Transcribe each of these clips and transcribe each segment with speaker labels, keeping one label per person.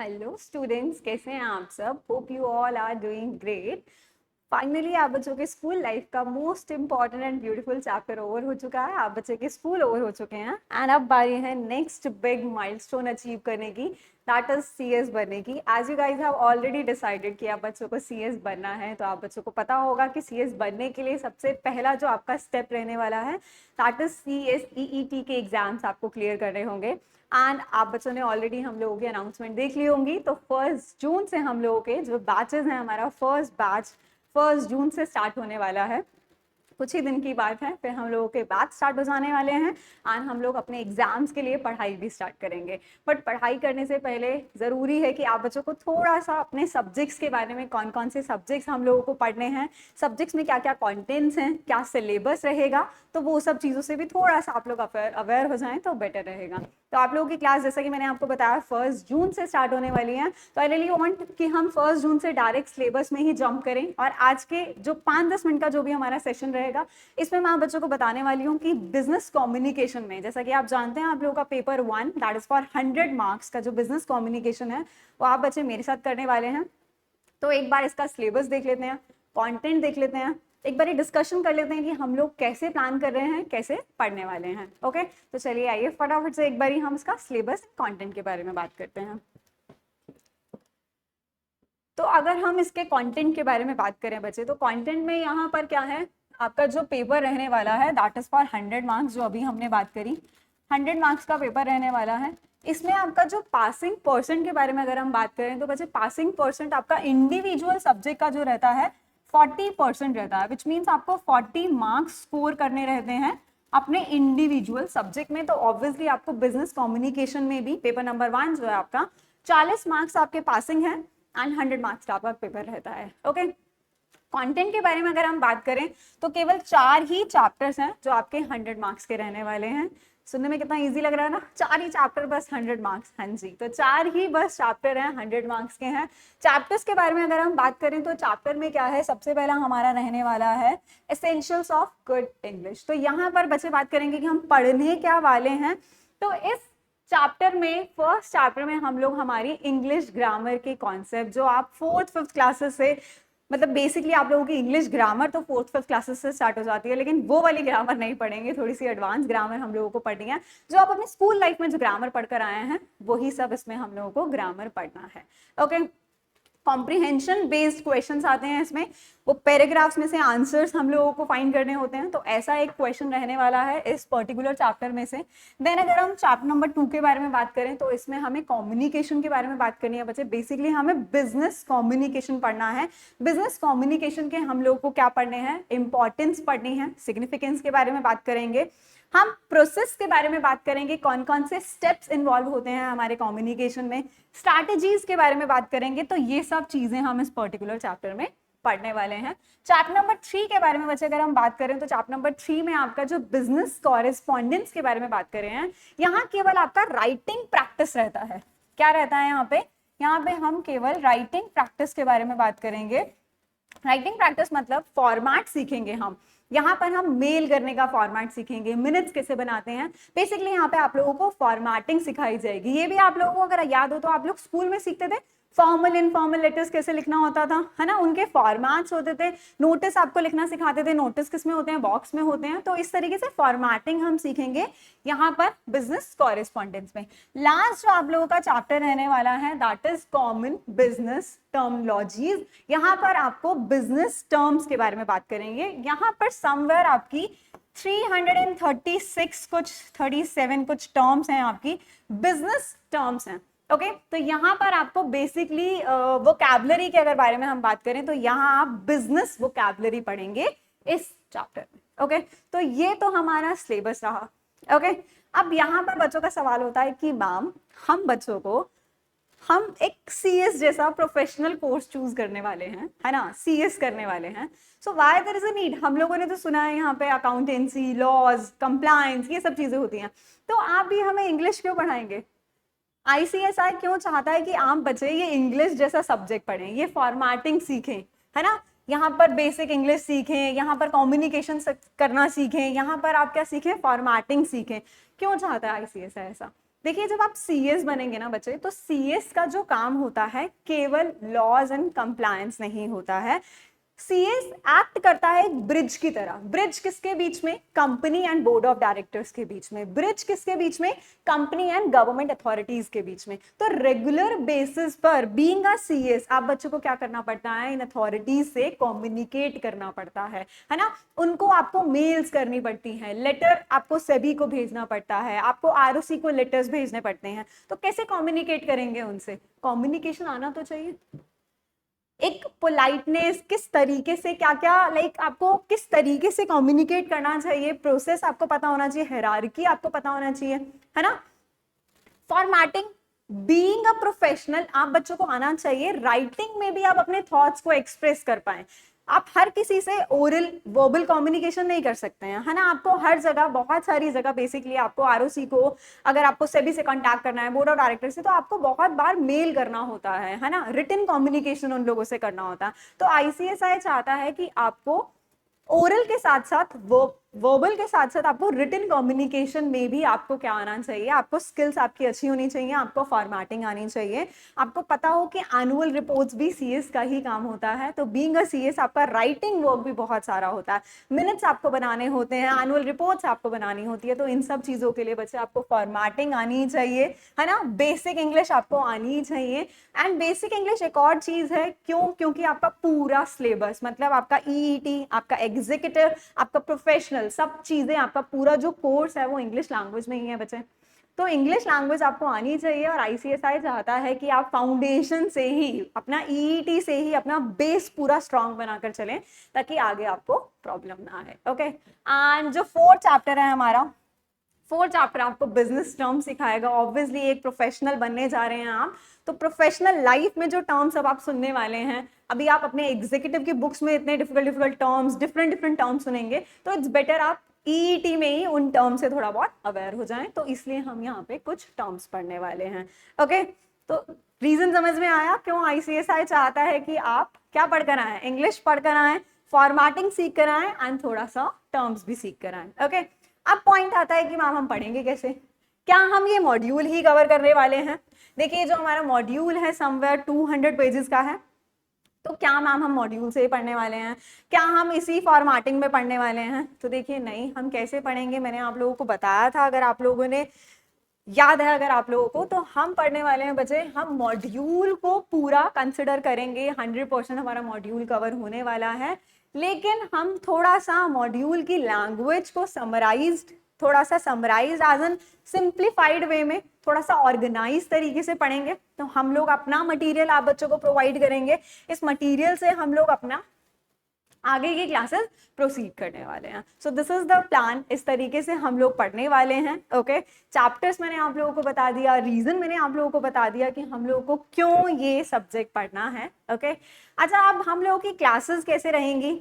Speaker 1: Hello students, कैसे हैं आप सब? Hope you all are doing great. Finally आप बच्चों के स्कूल लाइफ का most important and beautiful chapter over हो चुका है। आप बच्चे के स्कूल ओवर हो चुके हैं एंड अब बारी है नेक्स्ट बिग माइलस्टोन अचीव करने की, दैट इज सीएस बनने की। As you guys have already decided कि आप बच्चों को सीएस बनना है, तो आप बच्चों को पता होगा कि सीएस बनने के लिए सबसे पहला जो आपका स्टेप रहने वाला है दैट इज सीएसईईटी के एग्जाम्स आपको क्लियर करने होंगे। एंड आप बच्चों ने ऑलरेडी हम लोगों की अनाउंसमेंट देख ली होंगी। तो 1 जून से हम लोगों के जो बैचेस हैं, हमारा फर्स्ट बैच 1 जून से स्टार्ट होने वाला है। कुछ ही दिन की बात है, फिर हम लोगों के बैच स्टार्ट हो जाने वाले हैं एंड हम लोग अपने एग्जाम्स के लिए पढ़ाई भी स्टार्ट करेंगे। बट पढ़ाई करने से पहले ज़रूरी है कि आप बच्चों को थोड़ा सा अपने सब्जेक्ट्स के बारे में, कौन कौन से सब्जेक्ट्स हम लोगों को पढ़ने हैं, सब्जेक्ट्स में क्या क्या कॉन्टेंट्स हैं, क्या सिलेबस रहेगा, तो वो सब चीज़ों से भी थोड़ा सा आप लोग अवेयर हो जाएं तो बेटर रहेगा। तो आप लोगों की क्लास, जैसा कि मैंने आपको बताया, 1 जून से स्टार्ट होने वाली है। तो आई रियली वांट कि हम 1 जून से डायरेक्ट सिलेबस में ही जंप करें। और आज के जो 5-10 मिनट का जो भी हमारा सेशन रहेगा, इसमें मैं आप बच्चों को बताने वाली हूँ कि बिजनेस कम्युनिकेशन में, जैसा कि आप जानते हैं, आप लोगों का paper 1 that is for 100 marks का जो बिजनेस कम्युनिकेशन है, वो आप बच्चे मेरे साथ करने वाले हैं। तो एक बार इसका सिलेबस देख लेते हैं, कंटेंट देख लेते हैं, एक बार ये डिस्कशन कर लेते हैं कि हम लोग कैसे प्लान कर रहे हैं, कैसे पढ़ने वाले हैं। ओके, तो चलिए आइए फटाफट से एक बार हम इसका सिलेबस कंटेंट के बारे में बात करते हैं। तो अगर हम इसके कंटेंट के बारे में बात करें बच्चे, तो कंटेंट में यहाँ पर क्या है, आपका जो पेपर रहने वाला है दैट इज फॉर 100 मार्क्स, जो अभी हमने बात करी 100 मार्क्स का पेपर रहने वाला है। इसमें आपका जो पासिंग परसेंट के बारे में अगर हम बात करें, तो बच्चे पासिंग परसेंट आपका इंडिविजुअल सब्जेक्ट का जो रहता है 40% रहता है, विच मीन्स आपको 40 मार्क्स स्कोर करने रहते हैं अपने इंडिविजुअल सब्जेक्ट में। तो ऑब्वियसली आपको बिजनेस कम्युनिकेशन में भी पेपर नंबर 1 जो है आपका 40 मार्क्स आपके पासिंग है एंड 100 मार्क्स का आपका पेपर रहता है। ओके, कंटेंट के बारे में अगर हम बात करें, तो केवल 4 ही चैप्टर्स हैं जो आपके 100 मार्क्स के रहने वाले हैं। सुनने में कितना इजी लग रहा है ना, 4 ही चैप्टर बस 100 मार्क्स। हाँ जी, तो 4 ही बस चैप्टर हैं, 100 मार्क्स के हैं। चैप्टर्स के बारे में अगर हम बात करें, तो चैप्टर में क्या है, सबसे पहला हमारा रहने वाला है एसेंशियल्स ऑफ गुड इंग्लिश। तो यहाँ पर बच्चे बात करेंगे कि हम पढ़ने क्या वाले हैं। तो इस चैप्टर में, फर्स्ट चैप्टर में हम लोग हमारी इंग्लिश ग्रामर के कॉन्सेप्ट, जो आप 4th-5th क्लासेस से, मतलब बेसिकली आप लोगों की इंग्लिश ग्रामर तो 4th-5th क्लासेस से स्टार्ट हो जाती है, लेकिन वो वाली ग्रामर नहीं पढ़ेंगे, थोड़ी सी एडवांस ग्रामर हम लोगों को पढ़नी है। जो आप अपनी स्कूल लाइफ में जो ग्रामर पढ़कर आए हैं, वही सब इसमें हम लोगों को ग्रामर पढ़ना है। ओके, कॉम्प्रिहेंशन बेस्ड क्वेश्चंस आते हैं इसमें, वो पैराग्राफ्स में से आंसर्स हम लोगों को फाइंड करने होते हैं। तो ऐसा एक क्वेश्चन रहने वाला है इस पर्टिकुलर चैप्टर में से। देन अगर हम चैप्टर नंबर 2 के बारे में बात करें, तो इसमें हमें कम्युनिकेशन के बारे में बात करनी है बच्चे। बेसिकली हमें बिजनेस कम्युनिकेशन पढ़ना है। बिजनेस कम्युनिकेशन के हम लोग को क्या पढ़ने हैं, इंपॉर्टेंस पढ़नी है, सिग्निफिकेंस के बारे में बात करेंगे, हम प्रोसेस के बारे में बात करेंगे, कौन कौन से स्टेप्स इन्वॉल्व होते हैं हमारे कम्युनिकेशन में, स्ट्रैटेजीज के बारे में बात करेंगे। तो ये सब चीजें हम इस पर्टिकुलर चैप्टर में पढ़ने वाले हैं। चैप्टर नंबर 3 के बारे में बच्चे अगर हम बात करें, तो चैप्टर नंबर 3 में आपका जो बिजनेस कॉरेस्पॉन्डेंस के बारे में बात कर रहे हैं, यहाँ केवल आपका राइटिंग प्रैक्टिस रहता है। क्या रहता है यहाँ पे हम केवल राइटिंग प्रैक्टिस के बारे में बात करेंगे। राइटिंग प्रैक्टिस मतलब फॉर्मेट सीखेंगे हम। यहाँ पर हम मेल करने का फॉर्मेट सीखेंगे, मिनट्स कैसे बनाते हैं। बेसिकली यहाँ पे आप लोगों को फॉर्मेटिंग सिखाई जाएगी। ये भी आप लोगों को अगर याद हो, तो आप लोग स्कूल में सीखते थे फॉर्मल इनफॉर्मल लेटर्स कैसे लिखना होता था, है ना, उनके फॉर्मेट्स होते थे। नोटिस आपको लिखना सिखाते थे, नोटिस किस में होते हैं, बॉक्स में होते हैं। तो इस तरीके से फॉर्मेटिंग हम सीखेंगे यहाँ पर बिजनेस कॉरेस्पॉन्डेंस में। लास्ट जो आप लोगों का चैप्टर रहने वाला है that is common business terminologies. यहाँ पर आपको बिजनेस टर्म्स के बारे में बात करेंगे। यहाँ पर समवेयर आपकी 336 कुछ 37 कुछ टर्म्स हैं, आपकी बिजनेस टर्म्स हैं। ओके, तो यहाँ पर आपको बेसिकली वोकैबुलरी के अगर बारे में हम बात करें, तो यहाँ आप बिजनेस वोकैबुलरी पढ़ेंगे इस चैप्टर में। ओके, तो ये तो हमारा सिलेबस रहा। ओके, अब यहाँ पर बच्चों का सवाल होता है कि मैम, हम बच्चों को, हम एक सीएस जैसा प्रोफेशनल कोर्स चूज करने वाले हैं, है ना, सीएस करने वाले हैं। So why there is a need. हम लोगों ने तो सुना है यहाँ पे अकाउंटेंसी, लॉज, कंप्लायंस, ये सब चीजें होती हैं। तो आप भी हमें इंग्लिश क्यों पढ़ाएंगे? आईसीएसआई क्यों चाहता है कि आम बच्चे ये इंग्लिश जैसा सब्जेक्ट पढ़ें, ये फॉर्मेटिंग सीखें, है ना, यहाँ पर बेसिक इंग्लिश सीखें, यहाँ पर कम्युनिकेशन करना सीखें, यहाँ पर आप क्या सीखें, फॉर्मेटिंग सीखें। क्यों चाहता है आईसीएसआई ऐसा? देखिए जब आप सीएस बनेंगे ना बच्चे, तो सीएस का जो काम होता है केवल लॉज एंड कंप्लायंस नहीं होता है, सीएस एक्ट करता है एक ब्रिज की तरह। ब्रिज किसके बीच में? Company and board of directors के बीच में। ब्रिज किसके बीच में? कंपनी एंड गवर्नमेंट अथॉरिटीज के बीच में। तो रेगुलर बेसिस पर बीइंग अ सीएस आप बच्चों को क्या करना पड़ता है? इन अथॉरिटीज से कम्युनिकेट करना पड़ता है ना। उनको आपको मेल्स करनी पड़ती है, लेटर आपको सेबी को भेजना पड़ता है, आपको आरओसी को लेटर्स भेजने पड़ते हैं। तो कैसे कम्युनिकेट करेंगे उनसे? कम्युनिकेशन आना तो चाहिए, एक पोलाइटनेस, किस तरीके से क्या क्या लाइक आपको किस तरीके से कम्युनिकेट करना चाहिए, प्रोसेस आपको पता होना चाहिए, हायरार्की आपको पता होना चाहिए, है ना। फॉर्मेटिंग, बीइंग अ प्रोफेशनल आप बच्चों को आना चाहिए। राइटिंग में भी आप अपने थॉट्स को एक्सप्रेस कर पाए। आप हर किसी से ओरल वर्बल कम्युनिकेशन नहीं कर सकते हैं, है ना। आपको हर जगह, बहुत सारी जगह बेसिकली आपको आरओसी को, अगर आपको सेबी से कांटेक्ट करना है, बोर्ड ऑफ डायरेक्टर से, तो आपको बहुत बार मेल करना होता है ना। रिटन कम्युनिकेशन उन लोगों से करना होता है। तो आईसीएसआई चाहता है कि आपको ओरल के साथ साथ वर्बल के साथ साथ आपको रिटन कम्युनिकेशन में भी आपको क्या आना चाहिए? आपको स्किल्स आपकी अच्छी होनी चाहिए, आपको फॉर्मेटिंग आनी चाहिए, आपको पता हो कि एनुअल रिपोर्ट्स भी सीएस का ही काम होता है। तो बीइंग अ सीएस आपका राइटिंग वर्क भी बहुत सारा होता है, मिनट्स आपको बनाने होते हैं, एनुअल रिपोर्ट्स आपको बनानी होती है। तो इन सब चीजों के लिए बच्चे आपको फॉर्मेटिंग आनी चाहिए, है ना। बेसिक इंग्लिश आपको आनी चाहिए। एंड बेसिक इंग्लिश एक और चीज है, क्यों? क्योंकि आपका पूरा सिलेबस, मतलब आपका ईईटी, आपका एग्जीक्यूटिव, आपका प्रोफेशनल, सब चीजें, आपका पूरा जो कोर्स है वो इंग्लिश लैंग्वेज में ही है बच्चे। तो इंग्लिश लैंग्वेज आपको आनी चाहिए। और आईसीएसआई चाहता है कि आप फाउंडेशन से ही, अपना ईईटी से ही अपना बेस पूरा स्ट्रांग बनाकर चलें, ताकि आगे आपको प्रॉब्लम ना आए। ओके, एंड जो फोर्थ चैप्टर है हमारा, फोर्थ चैप्टर आपको बिजनेस टर्म सिखाएगा। ऑब्वियसली एक प्रोफेशनल बनने जा रहे हैं आप, तो प्रोफेशनल लाइफ में जो टर्म्स अब आप सुनने वाले हैं, अभी आप अपने एग्जीक्यूटिव की बुक्स में इतने डिफिकल्ट टर्म्स, डिफरेंट टर्म्स सुनेंगे, तो इट्स बेटर आप ईईटी में ही उन टर्म्स से थोड़ा बहुत अवेयर हो जाएं। तो इसलिए हम यहाँ पे कुछ टर्म्स पढ़ने वाले हैं। ओके, तो रीजन समझ में आया क्यों आईसीएसआई चाहता है कि आप क्या पढ़कर आए? इंग्लिश पढ़कर आए, फॉर्मेटिंग सीख कर आए, एंड थोड़ा सा टर्म्स भी सीख कर आए। ओके, अब पॉइंट आता है कि मैम हम पढ़ेंगे कैसे? क्या हम ये मॉड्यूल ही कवर करने वाले हैं? देखिए जो हमारा मॉड्यूल है समवेयर 200 पेजेस का है। तो क्या मैम हम मॉड्यूल से ही पढ़ने वाले हैं? क्या हम इसी फॉर्मेटिंग में पढ़ने वाले हैं? तो देखिए नहीं, हम कैसे पढ़ेंगे मैंने आप लोगों को बताया था, अगर आप लोगों ने याद है, अगर आप लोगों को, तो हम पढ़ने वाले हैं बच्चे, हम मॉड्यूल को पूरा कंसिडर करेंगे। 100% हमारा मॉड्यूल कवर होने वाला है, लेकिन हम थोड़ा सा मॉड्यूल की लैंग्वेज को थोड़ा सा summarise as an simplified way में, थोड़ा सा ऑर्गेनाइज तरीके से पढ़ेंगे। तो हम लोग अपना मटेरियल आप बच्चों को प्रोवाइड करेंगे, इस मटेरियल से हम लोग अपना आगे की क्लासेस प्रोसीड करने वाले हैं। सो दिस इज द प्लान, इस तरीके से हम लोग पढ़ने वाले हैं। ओके, चैप्टर्स मैंने आप लोगों को बता दिया, रीजन मैंने आप लोगों को बता दिया कि हम लोगों को क्यों ये सब्जेक्ट पढ़ना है। ओके, अच्छा अब हम लोगों की क्लासेस कैसे रहेंगी?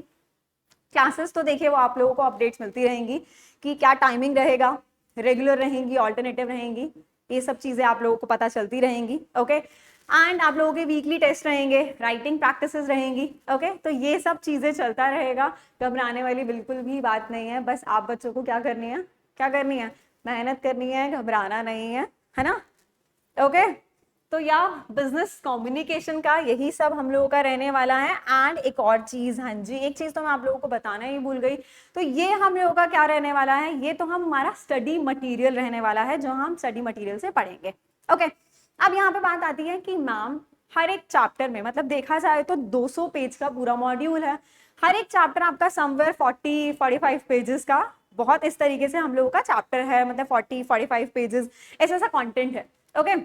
Speaker 1: क्लासेस तो देखिए वो आप लोगों को अपडेट्स मिलती रहेंगी कि क्या टाइमिंग रहेगा, रेगुलर रहेंगी, ऑल्टरनेटिव रहेंगी, ये सब चीजें आप लोगों को पता चलती रहेंगी। ओके, एंड आप लोगों के वीकली टेस्ट रहेंगे, राइटिंग प्रैक्टिसेस रहेंगी। ओके, तो ये सब चीजें चलता रहेगा, घबराने वाली बिल्कुल भी बात नहीं है। बस आप बच्चों को क्या करनी है, मेहनत करनी है, घबराना नहीं है ना। ओके, तो या बिजनेस कम्युनिकेशन का यही सब हम लोगों का रहने वाला है। एंड एक और चीज, हाँ जी, एक चीज तो मैं आप लोगों को बताना ही भूल गई, तो ये हम लोगों का क्या रहने वाला है, ये तो हमारा स्टडी मटेरियल रहने वाला है, जो हम स्टडी मटेरियल से पढ़ेंगे। ओके, अब यहाँ पे बात आती है कि मैम हर एक चैप्टर में, मतलब देखा जाए तो 200 पेज का पूरा मॉड्यूल है, हर एक चैप्टर आपका समवेयर 40-45 पेजेस का, बहुत इस तरीके से हम लोगों का चैप्टर है, मतलब 40-45 पेजेस ऐसा कंटेंट है। ओके,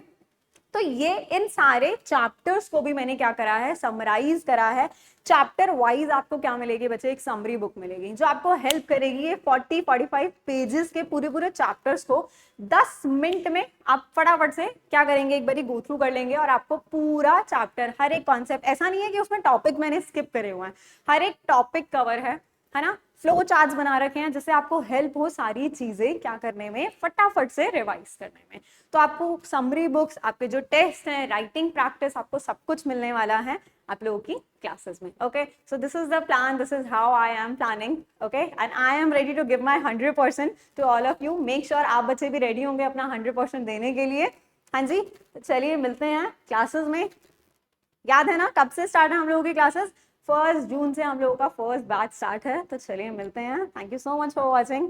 Speaker 1: तो ये इन सारे चैप्टर्स को भी मैंने क्या करा है, समराइज करा है। चैप्टर वाइज आपको क्या मिलेगी बच्चे, एक समरी बुक मिलेगी जो आपको हेल्प करेगी ये 40-45 पेजेस के पूरे चैप्टर्स को 10 मिनट में आप फटाफट से क्या करेंगे, एक बारी गो थ्रू कर लेंगे, और आपको पूरा चैप्टर, हर एक कॉन्सेप्ट, ऐसा नहीं है कि उसमें टॉपिक मैंने स्किप करे हुए हैं, हर एक टॉपिक कवर है ना। फ्लो चार्ट्स बना रखे हैं जिससे आपको हेल्प हो सारी चीजें क्या करने में, फटाफट से रिवाइज करने में। तो आपको समरी बुक्स, आपके जो टेस्ट हैं, राइटिंग प्रैक्टिस, आपको सब कुछ मिलने वाला है आप लोगों की क्लासेस में। Okay, so this is the plan, this is how I am planning. Okay, and I am ready to give my 100% to all of you. Make sure आप बच्चे भी रेडी होंगे अपना 100% देने के लिए। हाँ जी, तो चलिए मिलते हैं क्लासेस में। याद है ना कब से स्टार्ट है हम लोगों की क्लासेस? 1 जून से हम लोगों का फर्स्ट बैच स्टार्ट है। तो चलिए मिलते हैं। Thank you so much for watching.